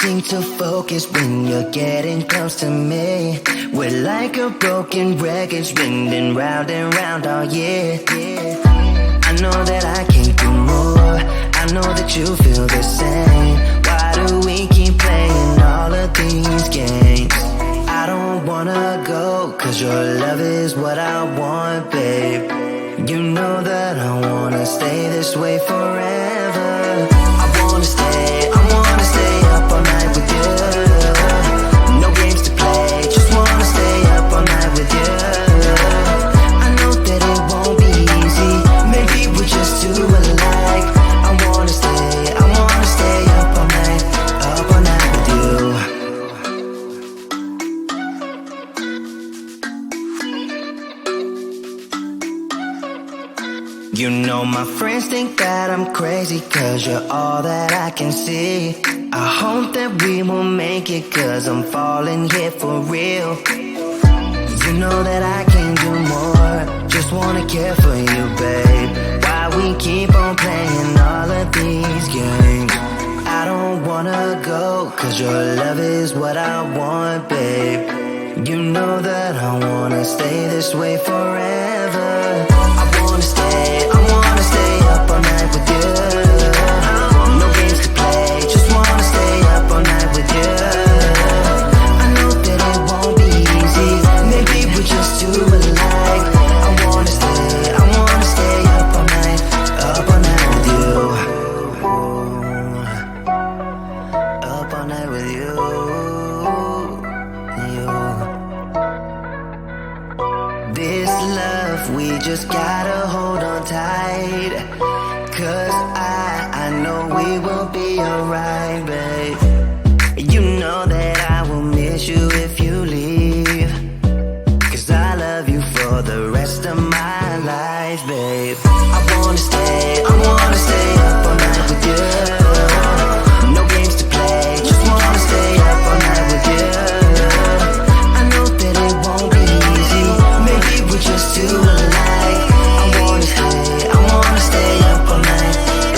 seem to focus when you're getting close to me. We're like a broken record spinning round and round all year. I know that I can't do more, I know that you feel the same. Why do we keep playing all of these games? I don't wanna go, cause your love is what I want, babe. You know that I wanna stay this way forever. I wanna stay up all night with you. No games to play, just wanna stay up all night with you. I know that it won't be easy, maybe we're just too alike. I wanna stay up all night with you. You know my friends think that I'm crazy, cause you're all that I can see. I hope that we will make it, cause I'm falling here for real. You know that I can't do more, just wanna care for you, babe. Why we keep on playing all of these games? I don't wanna go, cause your love is what I want, babe. You know that I wanna stay this way forever. I wanna stay up all night with you. No games to play, just wanna stay up all night with you. I know that it won't be easy, maybe we're just too alike. I wanna stay up all night with you. Up all night with you. This love, we just gotta hold on tight. Cause I know we will be alright, babe. You know that I will miss you if you leave. Cause I love you for the rest of my life, babe. I wanna stay up all night with you. No games to play, just wanna stay up all night with you. I know that it won't be easy, maybe we're just too alike. I wanna stay up all night with you.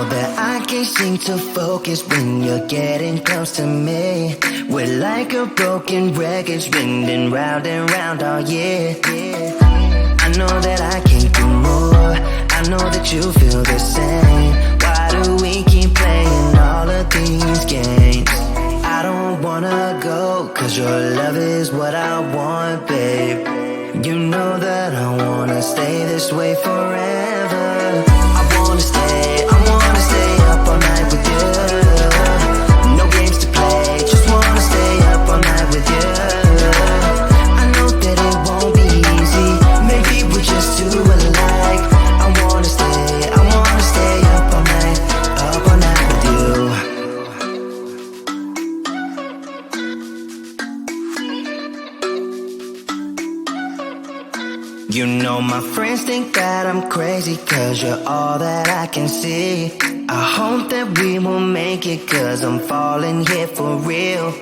know that I can't seem to focus when you're getting close to me. We're like a broken record spinning round and round all year. I know that I can't do more, I know that you feel the same. Why do we keep playing all of these games? I don't wanna go, cause your love is what I want, babe. You know that I wanna stay this way forever. I wanna stay up all night with you. No games to play, just wanna stay up all night with you. I know that it won't be easy, maybe we're just too alike. I wanna stay up all night with you. You know my friends think that I'm crazy, cause you're all that I can see. I hope that we will make it, cause I'm falling here for real.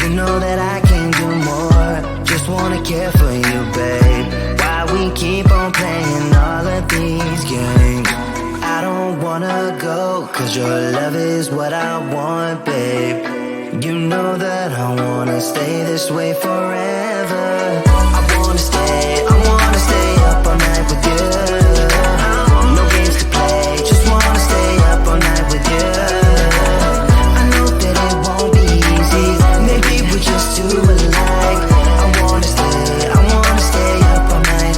You know that I can do more, just wanna care for you, babe. Why we keep on playing all of these games? I don't wanna go, cause your love is what I want, babe. You know that I wanna stay this way forever. I wanna stay up all night with you. No games to play, just wanna stay up all night with you. I know that it won't be easy, maybe we're just too alike. I wanna stay up all night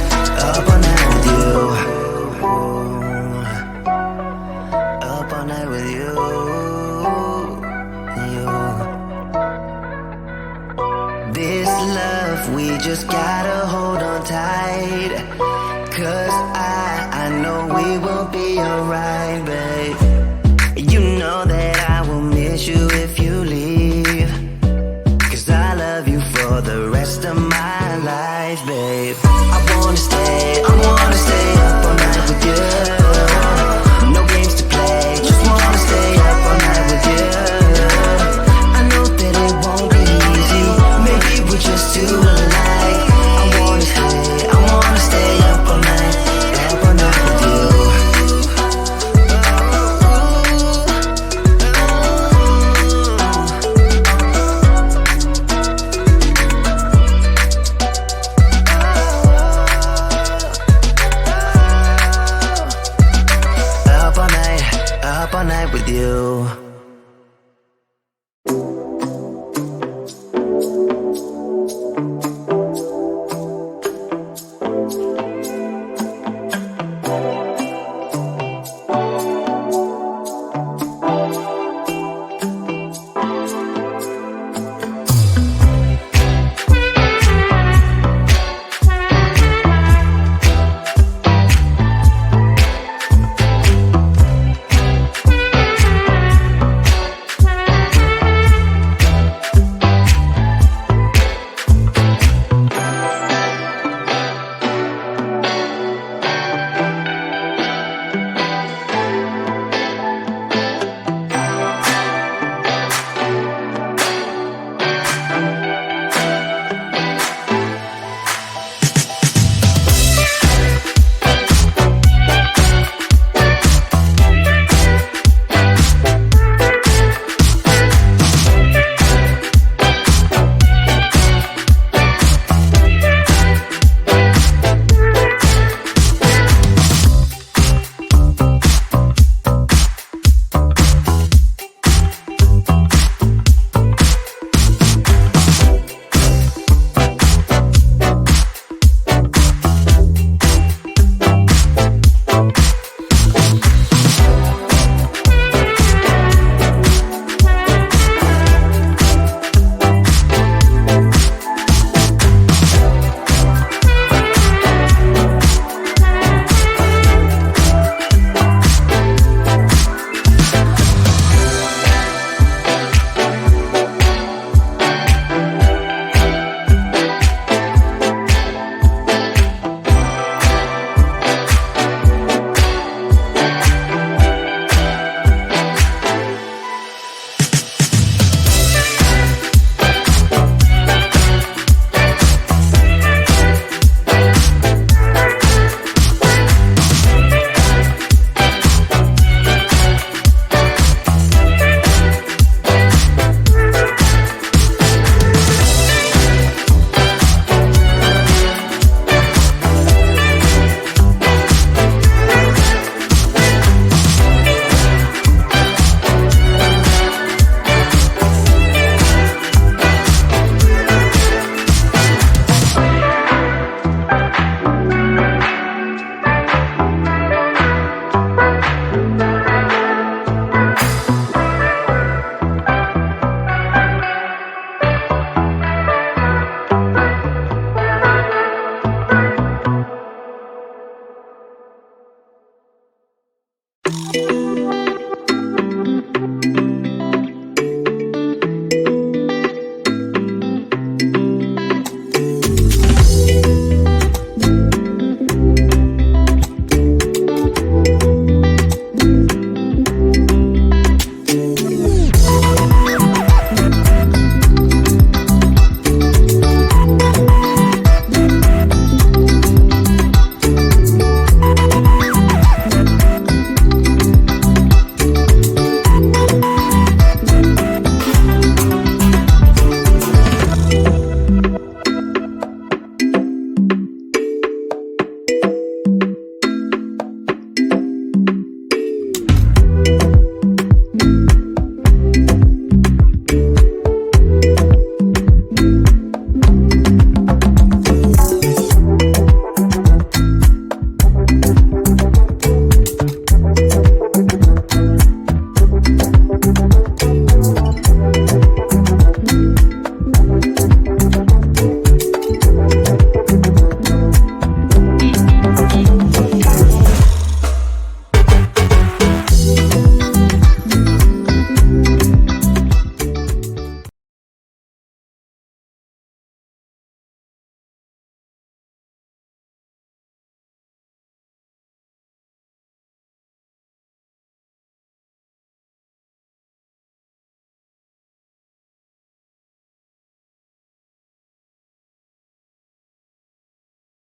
with you. Up all night with you. This love, we just gotta hold on tight. Cause I know we will be alright, babe. You know that I will miss you if you leave. Cause I love you for the